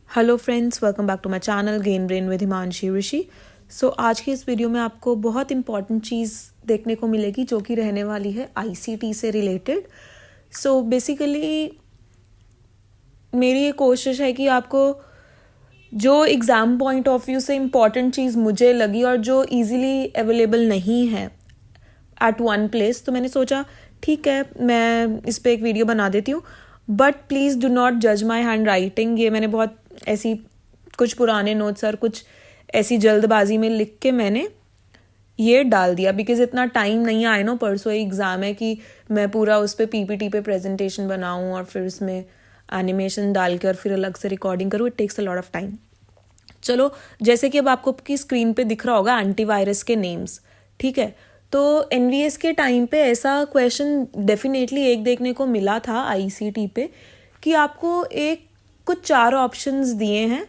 Hello friends, welcome back to my channel game brain with Himanshi Rishi. So आज की इस video में आपको बहुत इंपॉर्टेंट चीज़ देखने को मिलेगी जो कि रहने वाली है आईसीटी से रिलेटेड। सो बेसिकली मेरी ये कोशिश है कि आपको जो एग्ज़ाम पॉइंट ऑफ व्यू से इम्पॉर्टेंट चीज़ मुझे लगी और जो ईजिली अवेलेबल नहीं है एट वन प्लेस, तो मैंने सोचा ठीक है मैं इस पर एक वीडियो बना देती हूँ। बट प्लीज़ डू नॉट जज माई हैंड राइटिंग। ये मैंने बहुत ऐसी कुछ पुराने नोट्स और कुछ ऐसी जल्दबाजी में लिख के मैंने ये डाल दिया, बिकॉज इतना टाइम नहीं आया नो, परसों एग्ज़ाम है कि मैं पूरा उस पर पीपीटी पे प्रेजेंटेशन बनाऊँ और फिर उसमें एनिमेशन डाल के और फिर अलग से रिकॉर्डिंग करूँ। It takes a lot of time. चलो, जैसे कि अब आपको की स्क्रीन पे दिख रहा होगा एंटीवायरस के नेम्स, ठीक है। तो एनवीएस के टाइम पे ऐसा क्वेश्चन डेफिनेटली एक देखने को मिला था आईसीटी पे कि आपको एक कुछ 4 ऑप्शंस दिए हैं,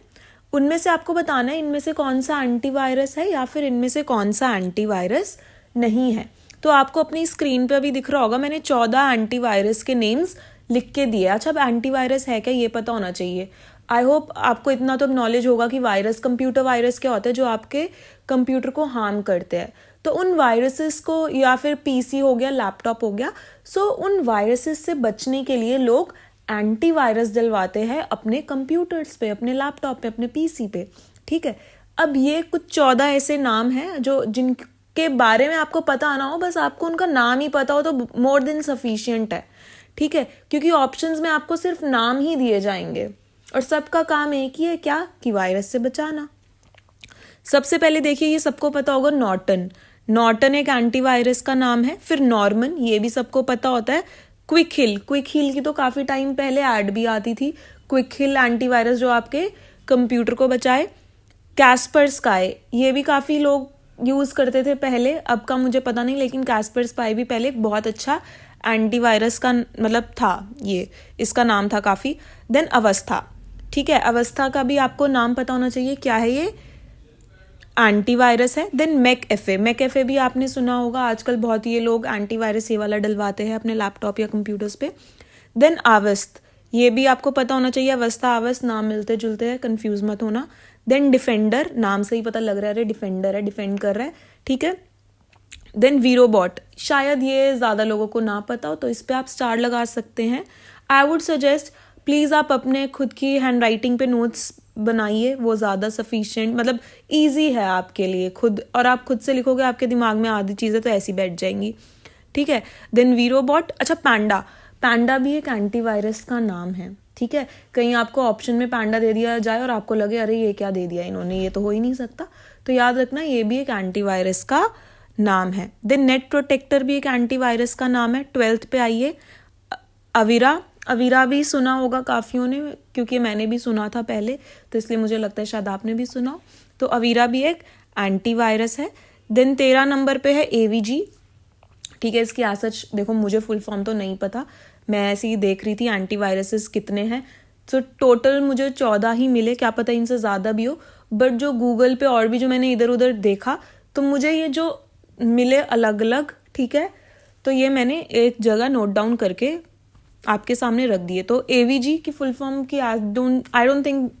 उनमें से आपको बताना है इनमें से कौन सा एंटीवायरस है या फिर इनमें से कौन सा एंटीवायरस नहीं है। तो आपको अपनी स्क्रीन पे अभी दिख रहा होगा मैंने 14 एंटीवायरस के नेम्स लिख के दिए। अच्छा, अब एंटीवायरस है क्या ये पता होना चाहिए। आई होप आपको इतना तो नॉलेज होगा कि वायरस, कंप्यूटर वायरस क्या होता है जो आपके कंप्यूटर को हार्म करते हैं। तो उन वायरसेस को, या फिर पीसी हो गया, लैपटॉप हो गया, सो उन वायरसेस से बचने के लिए लोग एंटीवायरस डलवाते हैं अपने कंप्यूटर्स पे, अपने लैपटॉप पे, अपने पीसी पे, ठीक है। अब ये कुछ 14 ऐसे नाम हैं जो जिनके बारे में आपको पता ना हो, बस आपको उनका नाम ही पता हो तो मोर देन सफिशिएंट है, ठीक है। क्योंकि ऑप्शंस में आपको सिर्फ नाम ही दिए जाएंगे और सबका काम एक ही है, क्या कि वायरस से बचाना। सबसे पहले देखिए, ये सबको पता होगा नॉर्टन। नॉर्टन एक एंटीवायरस का नाम है। फिर नॉर्मन, ये भी सबको पता होता है। क्विक हिल, क्विक हिल की तो काफ़ी टाइम पहले ऐड भी आती थी, क्विक हिल एंटीवायरस जो आपके कंप्यूटर को बचाए। कैस्पर स्काई, ये भी काफ़ी लोग यूज़ करते थे पहले, अब का मुझे पता नहीं, लेकिन कैस्पर स्काई भी पहले एक बहुत अच्छा एंटीवायरस का मतलब था, ये इसका नाम था काफ़ी। देन अवस्था, ठीक है, अवस्था का भी आपको नाम पता होना चाहिए, क्या है ये, एंटीवायरस है। देन मैकएफे, मैकएफे भी आपने सुना होगा, आजकल बहुत ये लोग एंटीवायरस ये वाला डलवाते हैं अपने लैपटॉप या कंप्यूटर्स पे। देन आवस्त, ये भी आपको पता होना चाहिए, अवस्था आवस्त नाम मिलते जुलते हैं, कंफ्यूज मत होना। देन डिफेंडर, नाम से ही पता लग रहा है, अरे डिफेंडर है, डिफेंड कर रहा है, ठीक है। देन वीरोबॉट, शायद ये ज़्यादा लोगों को ना पता हो तो इस पर आप स्टार लगा सकते हैं। आई वुड सजेस्ट प्लीज़ आप अपने खुद की हैंड राइटिंग पे नोट्स बनाइए, वो ज़्यादा सफिशिएंट, मतलब ईजी है आपके लिए खुद, और आप खुद से लिखोगे आपके दिमाग में आधी चीज़ें तो ऐसी बैठ जाएंगी, ठीक है। देन वीरोबॉट। अच्छा, पैंडा, पैंडा भी एक एंटीवायरस का नाम है, ठीक है। कहीं आपको ऑप्शन में पैंडा दे दिया जाए और आपको लगे अरे ये क्या दे दिया इन्होंने, ये तो हो ही नहीं सकता, तो याद रखना ये भी एक एंटीवायरस का नाम है। देन नेट प्रोटेक्टर भी एक एंटीवायरस का नाम है। 12th पे आइए, अवीरा, अवीरा भी सुना होगा काफ़ियों ने, क्योंकि मैंने भी सुना था पहले, तो इसलिए मुझे लगता है शायद आपने भी सुना हो। तो अवीरा भी एक एंटीवायरस है। देन 13 नंबर पे है एवीजी, ठीक है। इसकी सच देखो, मुझे फुल फॉर्म तो नहीं पता, मैं ऐसे ही देख रही थी एंटीवायरसेस कितने हैं, तो टोटल मुझे 14 ही मिले, क्या पता इनसे ज़्यादा भी हो, बट जो गूगल पे और भी जो मैंने इधर उधर देखा तो मुझे ये जो मिले अलग अलग, ठीक है, तो ये मैंने एक जगह नोट डाउन करके आपके सामने रख दिए। तो एवीजी की फुल फॉर्म की आई डोंट थिंक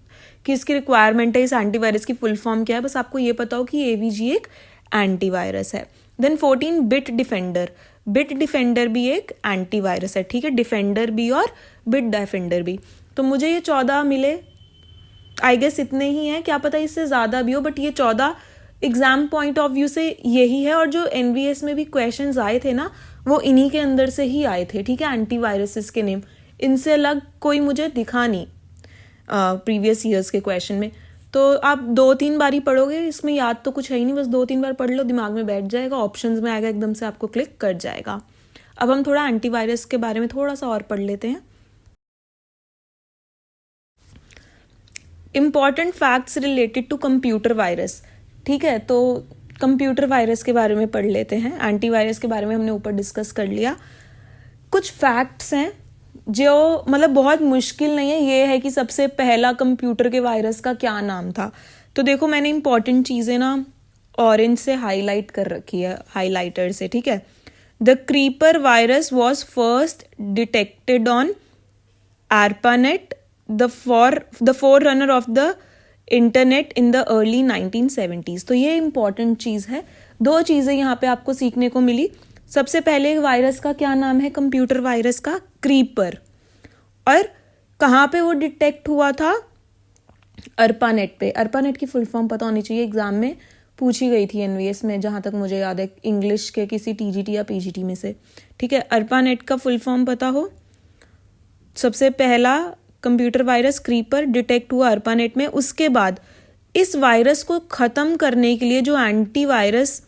कि इसकी रिक्वायरमेंट है, इस एंटीवायरस की फुल फॉर्म क्या है, बस आपको ये पता हो कि एवीजी एक एंटीवायरस है। Then 14 Bitdefender, Bitdefender भी एक एंटीवायरस है, ठीक है, डिफेंडर भी और बिट डिफेंडर भी। तो मुझे ये 14 मिले, आई गेस इतने ही हैं, क्या पता इससे ज़्यादा भी हो, बट ये 14 एग्जाम पॉइंट ऑफ व्यू से यही है। और जो एनवीएस में भी क्वेश्चंस आए थे ना, वो इन्हीं के अंदर से ही आए थे, ठीक है, एंटीवायरसेस के नेम, इनसे अलग कोई मुझे दिखा नहीं प्रीवियस ईयर्स के क्वेश्चन में। तो आप 2-3 बार ही पढ़ोगे, इसमें याद तो कुछ है ही नहीं, बस 2-3 बार पढ़ लो, दिमाग में बैठ जाएगा, ऑप्शंस में आएगा, एकदम से आपको क्लिक कर जाएगा। अब हम थोड़ा एंटीवायरस के बारे में थोड़ा सा और पढ़ लेते हैं। Important facts related to computer virus, ठीक है। तो कंप्यूटर वायरस के बारे में पढ़ लेते हैं, एंटीवायरस के बारे में हमने ऊपर डिस्कस कर लिया। कुछ फैक्ट्स हैं जो मतलब बहुत मुश्किल नहीं है, ये है कि सबसे पहला कंप्यूटर के वायरस का क्या नाम था। तो देखो, मैंने इंपॉर्टेंट चीज़ें ना ऑरेंज से हाईलाइट कर रखी है, हाईलाइटर से, ठीक है। The creeper virus was first detected on ARPANET the four runner of the internet in the early 1970s। तो ये इंपॉर्टेंट चीज़ है। दो चीज़ें यहाँ पे आपको सीखने को मिली। सबसे पहले वायरस का क्या नाम है, कंप्यूटर वायरस का क्रीपर, और कहाँ पे वो डिटेक्ट हुआ था, अर्पानेट पे। अर्पानेट की फुल फॉर्म पता होनी चाहिए, एग्जाम में पूछी गई थी एनवीएस में, जहाँ तक मुझे याद है, इंग्लिश के किसी टीजीटी या पीजीटी में से। ठीक है, अर्पानेट का फुल फॉर्म पता हो। सबसे पहला कंप्यूटर वायरस क्रीपर डिटेक्ट हुआ अर्पानेट में। उसके बाद इस वायरस को ख़त्म करने के लिए जो एंटीवायरस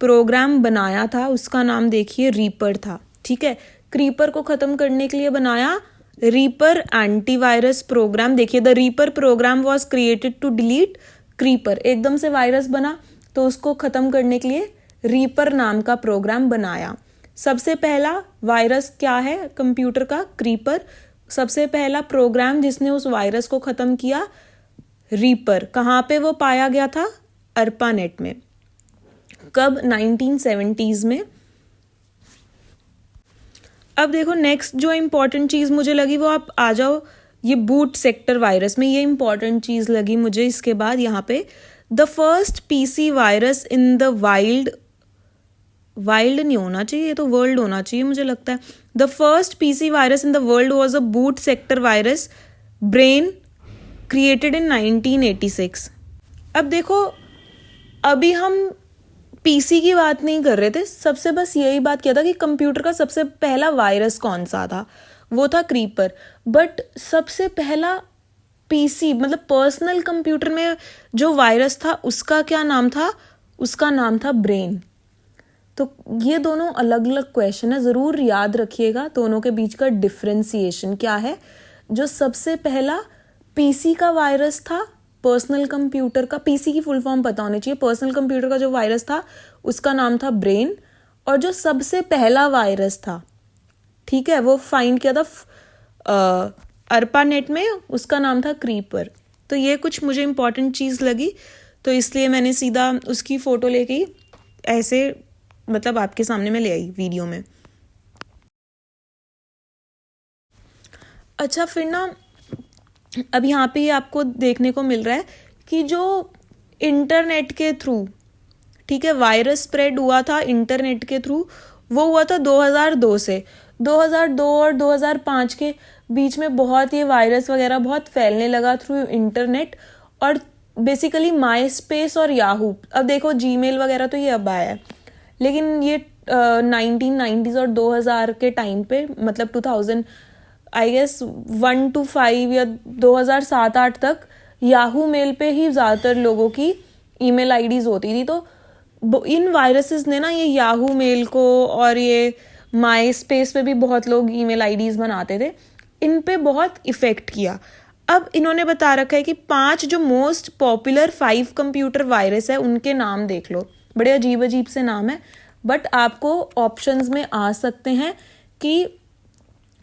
प्रोग्राम बनाया था उसका नाम देखिए रीपर था। ठीक है, क्रीपर को ख़त्म करने के लिए बनाया रीपर एंटीवायरस प्रोग्राम। देखिए, the Reaper program was created to delete Creeper. एकदम से वायरस बना तो उसको ख़त्म करने के लिए रीपर नाम का प्रोग्राम बनाया। सबसे पहला वायरस क्या है कंप्यूटर का, क्रीपर। सबसे पहला प्रोग्राम जिसने उस वायरस को ख़त्म किया, रीपर। कहाँ पे वो पाया गया था, अर्पानेट में। कब, 1970s में। अब देखो नेक्स्ट जो इम्पॉर्टेंट चीज़ मुझे लगी, वो आप आ जाओ ये बूट सेक्टर वायरस में। ये इम्पॉर्टेंट चीज़ लगी मुझे। इसके बाद यहाँ पे the first PC virus in the wild नहीं होना चाहिए, तो वर्ल्ड होना चाहिए मुझे लगता है। The first PC virus in the world was a boot sector virus brain created in 1986। अब देखो, अभी हम पीसी की बात नहीं कर रहे थे, सबसे बस यही बात किया था कि कंप्यूटर का सबसे पहला वायरस कौन सा था, वो था क्रीपर। बट सबसे पहला पीसी मतलब पर्सनल कंप्यूटर में जो वायरस था उसका क्या नाम था, उसका नाम था ब्रेन। तो ये दोनों अलग अलग क्वेश्चन है, ज़रूर याद रखिएगा दोनों के बीच का डिफ्रेंसिएशन क्या है। जो सबसे पहला पीसी का वायरस था, पर्सनल कंप्यूटर का, पीसी की फुल फॉर्म पता होनी चाहिए, पर्सनल कंप्यूटर का जो वायरस था उसका नाम था ब्रेन। और जो सबसे पहला वायरस था, ठीक है, वो फाइंड किया था अर्पानेट में, उसका नाम था क्रीपर। तो ये कुछ मुझे इंपॉर्टेंट चीज़ लगी, तो इसलिए मैंने सीधा उसकी फ़ोटो लेके ऐसे मतलब आपके सामने में ले आई वीडियो में। अच्छा, फिर ना अब यहाँ पे आपको देखने को मिल रहा है कि जो इंटरनेट के थ्रू, ठीक है, वायरस स्प्रेड हुआ था इंटरनेट के थ्रू, वो हुआ था 2002 से। 2002 और 2005 के बीच में बहुत ये वायरस वगैरह बहुत फैलने लगा थ्रू इंटरनेट, और बेसिकली माई स्पेस और याहू। अब देखो जीमेल वगैरह तो ये अब आया है, लेकिन ये 1990s और 2000 के टाइम पे, मतलब 2000 आई गेस 1 to 5 या 2007-8 तक याहू मेल पे ही ज़्यादातर लोगों की ईमेल आईडीज होती थी। तो इन वायरसेस ने ना ये याहू मेल को और ये माई स्पेस पे भी बहुत लोग ईमेल आईडीज बनाते थे, इन पे बहुत इफ़ेक्ट किया। अब इन्होंने बता रखा है कि 5 जो मोस्ट पॉपुलर 5 कंप्यूटर वायरस है उनके नाम देख लो। बड़े अजीब अजीब से नाम है, बट आपको ऑप्शंस में आ सकते हैं कि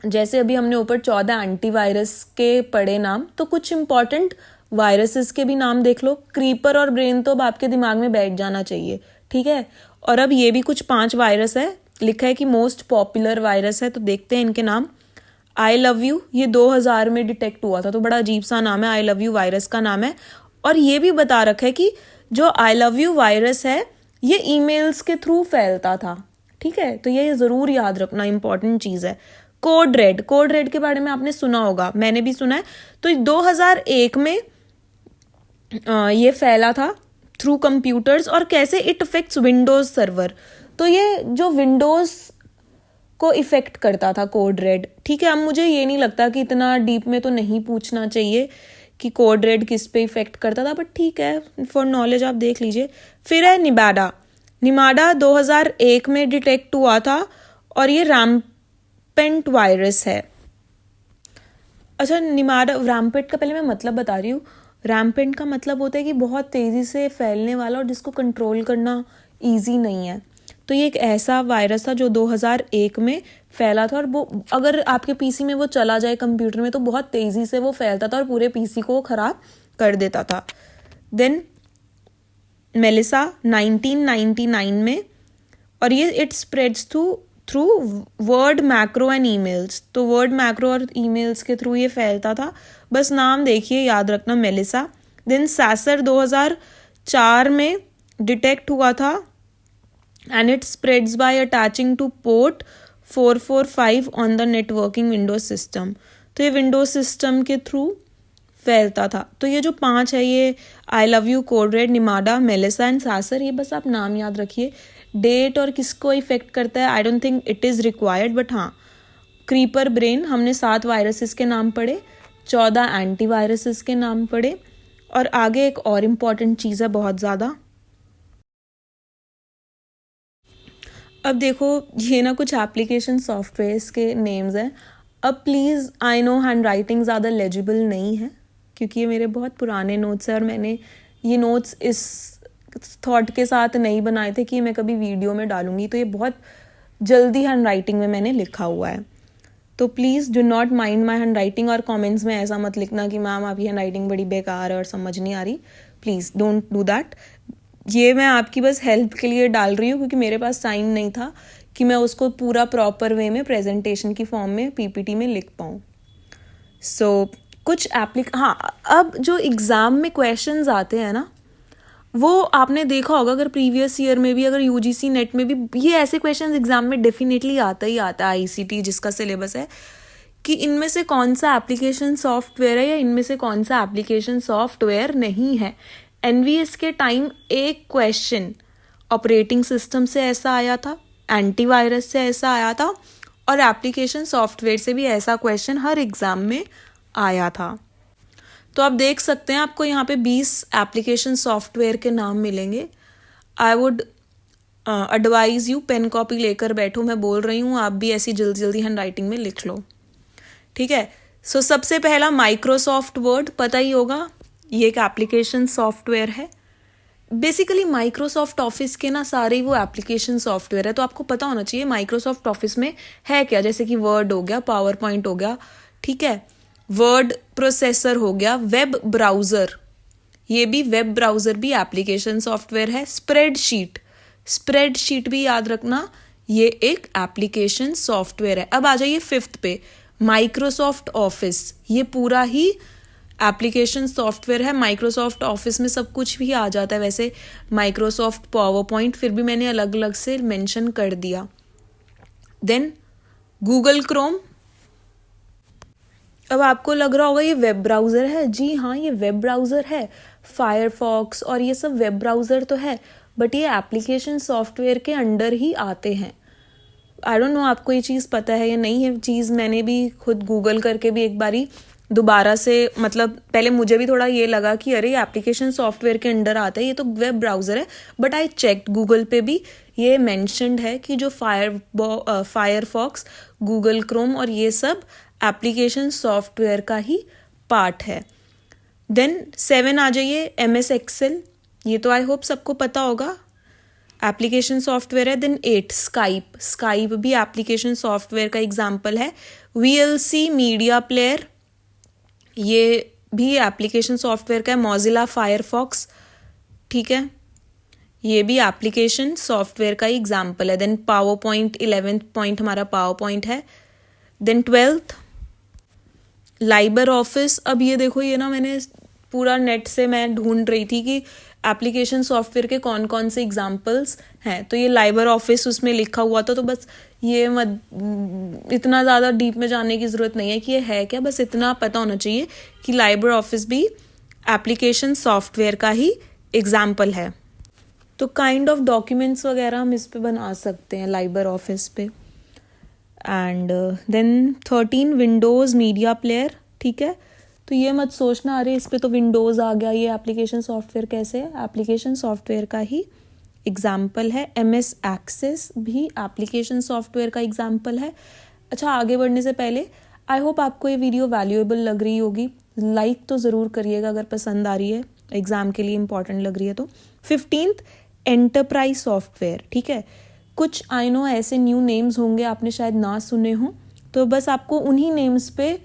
जैसे अभी हमने ऊपर 14 एंटीवायरस के पढ़े नाम, तो कुछ इंपॉर्टेंट वायरसेस के भी नाम देख लो। क्रीपर और ब्रेन तो अब आपके दिमाग में बैठ जाना चाहिए, ठीक है। और अब ये भी कुछ 5 वायरस है, लिखा है कि मोस्ट पॉपुलर वायरस है, तो देखते हैं इनके नाम। आई लव यू, ये 2000 में डिटेक्ट हुआ था, तो बड़ा अजीब सा नाम है, आई लव यू वायरस का नाम है। और ये भी बता रखा है कि जो आई लव यू वायरस है ये ईमेल्स के थ्रू फैलता था, ठीक है। तो ये ज़रूर याद रखना, इंपॉर्टेंट चीज़ है। कोड रेड के बारे में आपने सुना होगा, मैंने भी सुना है। तो 2001 में ये फैला था थ्रू कंप्यूटर्स, और कैसे इट अफेक्ट्स विंडोज सर्वर। तो ये जो विंडोज को इफेक्ट करता था कोड रेड, ठीक है। अब मुझे ये नहीं लगता कि इतना डीप में तो नहीं पूछना चाहिए कि कोड रेड किस पे इफेक्ट करता था, बट ठीक है, फॉर नॉलेज आप देख लीजिए। फिर है निमाडा 2001 में डिटेक्ट हुआ था, और ये रैम्पेंट वायरस है। अच्छा, रैम्पेंट का पहले मैं मतलब बता रही हूँ। रैम्पेंट का मतलब होता है कि बहुत तेज़ी से फैलने वाला और जिसको कंट्रोल करना ईजी नहीं है। तो ये एक ऐसा वायरस था जो 2001 में फैला था, और वो अगर आपके पीसी में वो चला जाए कंप्यूटर में तो बहुत तेज़ी से वो फैलता था और पूरे पीसी को ख़राब कर देता था। देन मेलिसा 1999 में, और ये it spreads through through word macro and emails. तो वर्ड मैक्रो और ईमेल्स के थ्रू ये फैलता था। बस नाम देखिए, याद रखना, मेलिसा। देन सैसर 2004 में डिटेक्ट हुआ था and it spreads bye attaching two port 445 on the networking Windows system. तो ये विंडोज सिस्टम के थ्रू फैलता था। तो ये जो 5 है, ये I love you, code red, निमाडा, मेलिसा एंड सैसर, ये बस आप नाम याद रखिए। डेट और किसको इफेक्ट करता है, I don't think it is required, but हाँ, क्रीपर ब्रेन हमने 7 वायरसेस के नाम पढ़े, 14 एंटीवायरसेस के नाम पढ़े, और आगे एक और इम्पॉर्टेंट चीज़ है बहुत ज़्यादा। अब देखो, ये ना कुछ एप्लीकेशन सॉफ्टवेयर्स के नेम्स हैं। अब please, I know hand writing ज़्यादा लेजिबल नहीं है क्योंकि ये मेरे बहुत पुराने नोट्स हैं और मैंने ये नोट्स इस थॉट के साथ नहीं बनाए थे कि मैं कभी वीडियो में डालूंगी। तो ये बहुत जल्दी हैंड राइटिंग में मैंने लिखा हुआ है। तो please do not mind my hand writing, और कमेंट्स में ऐसा मत लिखना कि मैम आपकी हैंड राइटिंग बड़ी बेकार है और समझ नहीं आ रही। Please don't do that. ये मैं आपकी बस हेल्प के लिए डाल रही हूँ क्योंकि मेरे पास टाइम नहीं था कि मैं उसको पूरा प्रॉपर वे में प्रेजेंटेशन की फॉर्म में पीपीटी में लिख पाऊँ। सो कुछ अब जो एग्ज़ाम में क्वेश्चंस आते हैं ना, वो आपने देखा होगा, अगर प्रीवियस ईयर में भी, अगर यूजीसी नेट में भी, ये ऐसे क्वेश्चंस एग्जाम में डेफिनेटली आता ही आता है। आईसीटी जिसका सिलेबस है कि इनमें से कौन सा एप्लीकेशन सॉफ्टवेयर है या इनमें से कौन सा एप्लीकेशन सॉफ्टवेयर नहीं है। एनवीएस के टाइम एक क्वेश्चन ऑपरेटिंग सिस्टम से ऐसा आया था, एंटीवायरस से ऐसा आया था, और एप्लीकेशन सॉफ्टवेयर से भी ऐसा क्वेश्चन हर एग्ज़ाम में आया था। तो आप देख सकते हैं, आपको यहाँ पे 20 एप्लीकेशन सॉफ्टवेयर के नाम मिलेंगे। I would advise you, pen copy लेकर बैठो, मैं बोल रही हूँ, आप भी ऐसी जल्दी जल्दी हैंड राइटिंग में लिख लो, ठीक है। सो सबसे पहला माइक्रोसॉफ्ट वर्ड, पता ही होगा, ये एक एप्लीकेशन सॉफ्टवेयर है। बेसिकली माइक्रोसॉफ्ट ऑफिस के ना सारे वो एप्लीकेशन सॉफ्टवेयर है, तो आपको पता होना चाहिए माइक्रोसॉफ्ट ऑफिस में है क्या। जैसे कि वर्ड हो गया, पावर पॉइंट हो गया, ठीक है, वर्ड प्रोसेसर हो गया, वेब ब्राउज़र, ये भी वेब ब्राउज़र भी एप्लीकेशन सॉफ्टवेयर है। स्प्रेडशीट भी याद रखना, ये एक एप्लीकेशन सॉफ्टवेयर है। अब आ जाइए 5th पे, माइक्रोसॉफ्ट ऑफिस, ये पूरा ही एप्लीकेशन सॉफ्टवेयर है। माइक्रोसॉफ्ट ऑफिस में सब कुछ भी आ जाता है, वैसे माइक्रोसॉफ्ट पावर पॉइंट फिर भी मैंने अलग अलग से मेंशन कर दिया। देन गूगल क्रोम, अब आपको लग रहा होगा ये वेब ब्राउज़र है। जी हाँ, ये वेब ब्राउज़र है। फायरफॉक्स और ये सब वेब ब्राउज़र तो है, बट ये एप्लीकेशन सॉफ्टवेयर के अंडर ही आते हैं। आई डोंट नो आपको ये चीज़ पता है या नहीं है। चीज़ मैंने भी खुद गूगल करके भी एक बारी दोबारा से, मतलब पहले मुझे भी थोड़ा ये लगा कि अरे एप्लीकेशन सॉफ्टवेयर के अंडर आता है, ये तो वेब ब्राउज़र है, बट आई चेक गूगल पे भी ये मेंशन्ड है कि जो फायरफॉक्स, गूगल क्रोम और ये सब एप्लीकेशन सॉफ्टवेयर का ही पार्ट है। देन 7 आ जाइए, MS एक्सेल, ये तो आई होप सबको पता होगा, एप्लीकेशन सॉफ्टवेयर है। देन 8 स्काइप भी एप्लीकेशन सॉफ्टवेयर का एग्जाम्पल है। VLC मीडिया प्लेयर, ये भी एप्लीकेशन सॉफ्टवेयर का है। मोजिला फायरफॉक्स, ठीक है, ये भी एप्लीकेशन सॉफ्टवेयर का ही एग्जाम्पल है। Then PowerPoint, 11th point हमारा पावर पॉइंट है। Then 12th LibreOffice. अब ये देखो, ये ना मैंने पूरा नेट से मैं ढूंढ रही थी कि एप्लीकेशन सॉफ्टवेयर के कौन कौन से एग्जाम्पल्स हैं, तो ये लाइबर ऑफिस उसमें लिखा हुआ था। तो बस ये इतना ज़्यादा डीप में जाने की ज़रूरत नहीं है कि ये है क्या, बस इतना पता होना चाहिए कि लाइबर ऑफिस भी एप्लीकेशन सॉफ्टवेयर का ही एग्जाम्पल है। तो काइंड ऑफ डॉक्यूमेंट्स वगैरह हम इस पे बना सकते हैं लाइबर ऑफिस पे। And then 13 Windows Media Player, ठीक है। तो ये मत सोचना अरे इस पे तो विंडोज़ आ गया, ये एप्लीकेशन सॉफ्टवेयर कैसे है, एप्लीकेशन सॉफ्टवेयर का ही एग्जाम्पल है। MS एक्सेस भी एप्लीकेशन सॉफ्टवेयर का एग्जाम्पल है। अच्छा, आगे बढ़ने से पहले आई होप आपको ये वीडियो वैल्यूएबल लग रही होगी। लाइक तो ज़रूर करिएगा अगर पसंद आ रही है, एग्ज़ाम के लिए इंपॉर्टेंट लग रही है तो। 15th एंटरप्राइज सॉफ्टवेयर, ठीक है। कुछ आई नो ऐसे न्यू नेम्स होंगे आपने शायद ना सुने हों, तो बस आपको उन्हीं नेम्स पे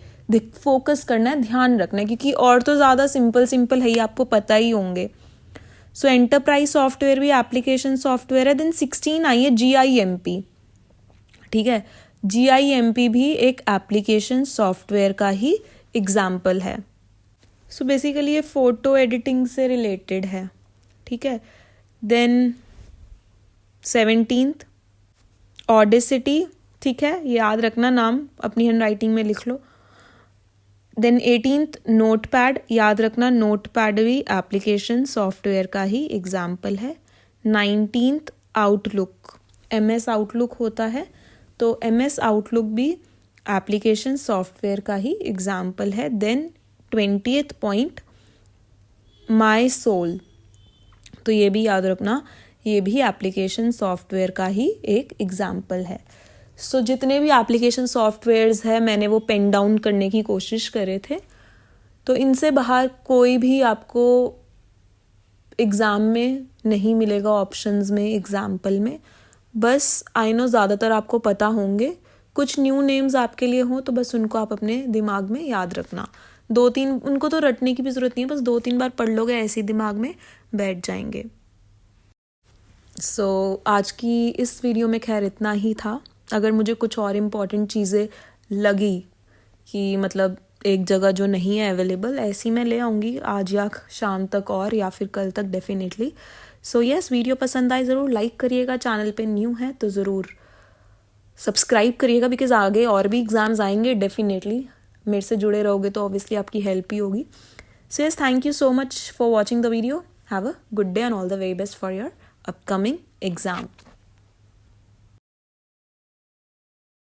फोकस करना है, ध्यान रखना है, क्योंकि और तो ज़्यादा सिंपल है ही, आपको पता ही होंगे। सो एंटरप्राइज सॉफ्टवेयर भी एप्लीकेशन सॉफ्टवेयर है। देन 16 आई है GIMP, ठीक है। GIMP भी एक एप्लीकेशन सॉफ्टवेयर का ही एग्जाम्पल है। सो बेसिकली ये फ़ोटो एडिटिंग से रिलेटेड है, ठीक है। देन 17th ऑडेसिटी, ठीक है, ये याद रखना, नाम अपनी हैंड राइटिंग में लिख लो। देन 18th नोटपैड, याद रखना, नोटपैड भी एप्लीकेशन सॉफ्टवेयर का ही एग्जाम्पल है। 19th आउटलुक, MS आउटलुक होता है, तो MS आउटलुक भी एप्लीकेशन सॉफ्टवेयर का ही एग्जाम्पल है। Then 20th point MySQL, तो ये भी याद रखना, ये भी एप्लीकेशन सॉफ्टवेयर का ही एक एग्जाम्पल है। सो जितने भी एप्लीकेशन सॉफ्टवेयर्स हैं मैंने वो पेन डाउन करने की कोशिश करे थे, तो इनसे बाहर कोई भी आपको एग्ज़ाम में नहीं मिलेगा ऑप्शंस में, एग्जाम्पल में। बस आई नो ज़्यादातर आपको पता होंगे, कुछ न्यू नेम्स आपके लिए हों तो बस उनको आप अपने दिमाग में याद रखना। 2-3 उनको तो रटने की भी ज़रूरत नहीं है, बस 2-3 बार पढ़ लोगे, ऐसे ही दिमाग में बैठ जाएंगे। सो आज की इस वीडियो में खैर इतना ही था। अगर मुझे कुछ और इम्पॉर्टेंट चीज़ें लगी कि मतलब एक जगह जो नहीं है अवेलेबल, ऐसी मैं ले आऊँगी आज या शाम तक और या फिर कल तक डेफिनेटली। सो यस, वीडियो पसंद आए ज़रूर लाइक करिएगा, चैनल पे न्यू है तो ज़रूर सब्सक्राइब करिएगा, बिकॉज आगे और भी एग्ज़ाम्स आएंगे डेफिनेटली। मेरे से जुड़े रहोगे तो ऑब्वियसली आपकी हेल्प ही होगी। So yes, thank you so much for watching the video. Have a good day and all the very best for your upcoming exam.